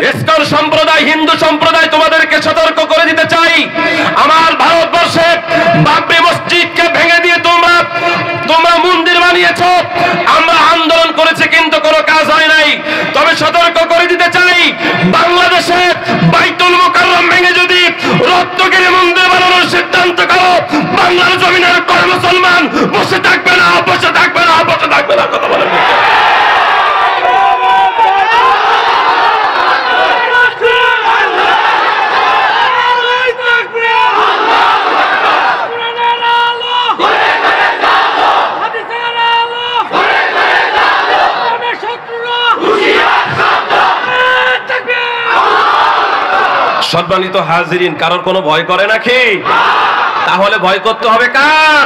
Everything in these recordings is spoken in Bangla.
ইসকন সম্প্রদায়, হিন্দু সম্প্রদায় তোমাদেরকে সতর্ক করে দিতে চাই, আমার ভারতবর্ষে বাবরি মসজিদকে ভেঙে দিয়ে তোমরা মন্দির বানিয়েছো। আমরা আন্দোলন করেছি কিন্তু কোনো কাজ হয় নাই। তবে সতর্ক করে দিতে চাই, বাংলাদেশে বাইতুল মুকাররম ভেঙে যদি রত্নগিরি মন্দির বানানোর সিদ্ধান্ত করো, বাংলার জমিনের কোন মুসলমান বসে থাকবে না, বসে থাকবে না, বসে থাকবে না। কথা বলেন সম্মানিত হাজিরিন, কারোর কোনো ভয় করে নাকি? তাহলে ভয় করতে হবে কার?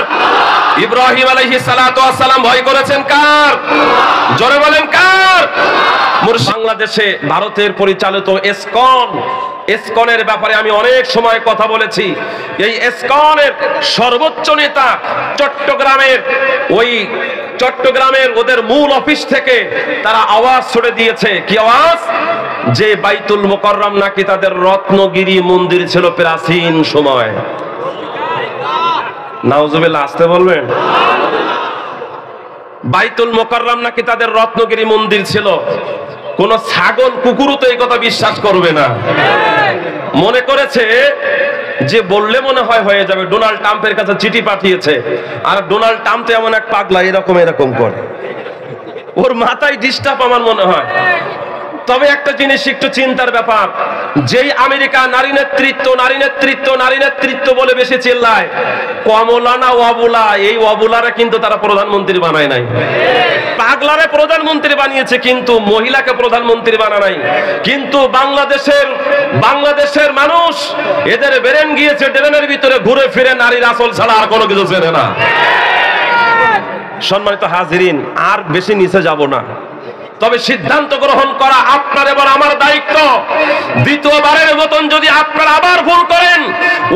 ইব্রাহিম আলাইহিস সালাতু ওয়াস সালাম ভয় করেছেন কার? জোরে বলেন কার? বাংলাদেশে ভারতের পরিচালিত ইসকনের ব্যাপারে আমি অনেক সময় কথা বলেছি। এই ইসকনের সর্বোচ্চ নেতা চট্টগ্রামের ওদের মূল অফিস থেকে তারা আওয়াজ ছড়ে দিয়েছে। কি আওয়াজ? যে বাইতুল মুকাররম নাকি তাদের রত্নগিরি মন্দির ছিল প্রাচীন সময়। নাউজুবিল্লাহ, আসতে বলবেন। বাইতুল মুকাররম নাকি তাদের রত্নগিরি মন্দির ছিল। কোন ছাগল কুকুরও তো এই কথা বিশ্বাস করবে না। মনে করেছে যে বললে মনে হয় হয়ে যাবে। ডোনাল্ড ট্রাম্পের কাছে চিঠি পাঠিয়েছে, আর ডোনাল্ড ট্রাম্প তো এমন এক পাগলা, এরকম করে। ওর মাথায় ডিস্টার্ব আমার মনে হয়। তবে একটা জিনিস একটু চিন্তার ব্যাপার, যেই আমেরিকা নারী নেতৃত্ব বলে বেশি চিল্লায়, কমলা না অবলা, এই অবলারা কিন্তু তারা প্রধানমন্ত্রী বানায় নাই। পাগলারে প্রধানমন্ত্রী বানিয়েছে, কিন্তু মহিলাকে প্রধানমন্ত্রী বানায় নাই। কিন্তু বাংলাদেশের মানুষ, এদের ব্রেন গিয়েছে ড্রেনের ভিতরে, ঘুরে ফিরে নারীর আসল ছাড়া আর কোনো কিছু চেনে না। সম্মানিত হাজিরিন, আর বেশি নিচে যাব না। তবে সিদ্ধান্ত গ্রহণ করা আপনার এবং আমার দায়িত্ব। দ্বিতীয়বারের মতন যদি আপনারা আবার ভুল করেন,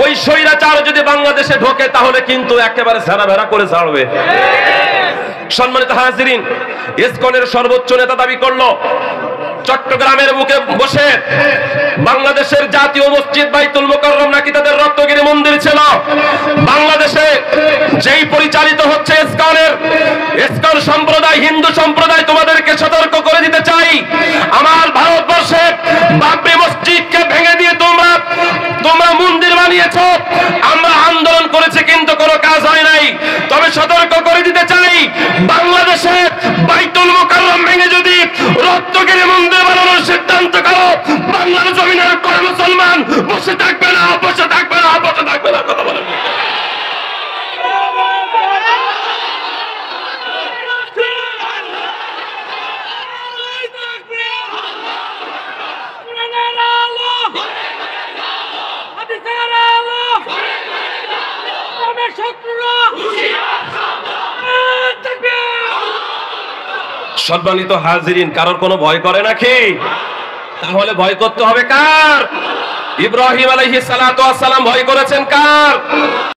ওই স্বৈরাচার যদি বাংলাদেশে ঢোকে, তাহলে কিন্তু একেবারে ঝাড়া করে ছাড়বে। সম্মানিত হাজিরিন, ইসকনের সর্বোচ্চ নেতা দাবি করলো চট্টগ্রামের বুকে বসে বাংলাদেশের জাতীয় মসজিদ বাইতুল মুকাররম নাকি তাদের রত্নগিরি মন্দির ছিল। বাংলাদেশে যেই পরিচালিত হচ্ছে ইসকন সম্প্রদায়, হিন্দু সম্প্রদায় তোমাদেরকে সতর্ক করে দিতে চাই, আমার ভারতবর্ষে বাবরি মসজিদকে ভেঙে দিয়ে তোমরা মন্দির বানিয়েছো। আমরা আন্দোলন করেছি কিন্তু কোনো কাজ হয় নাই। তবে সতর্ক করে দিতে চাই, বাংলাদেশে বাইতুল মুকাররম ভেঙে যদি রত্নগিরি মন্দির বানানোর সিদ্ধান্ত করো, বাংলার জমিনের কোন মুসলমান বসে থাকবে না, বসে থাকবে না, বসে থাকবে না। কথা বলেন সম্মানিত হাজিরিন, কারোর কোনো ভয় করে নাকি? তাহলে ভয় করতে হবে কার? ইব্রাহিম আলাইহিস সালাতু ওয়াস সালাম ভয় করেছেন কার?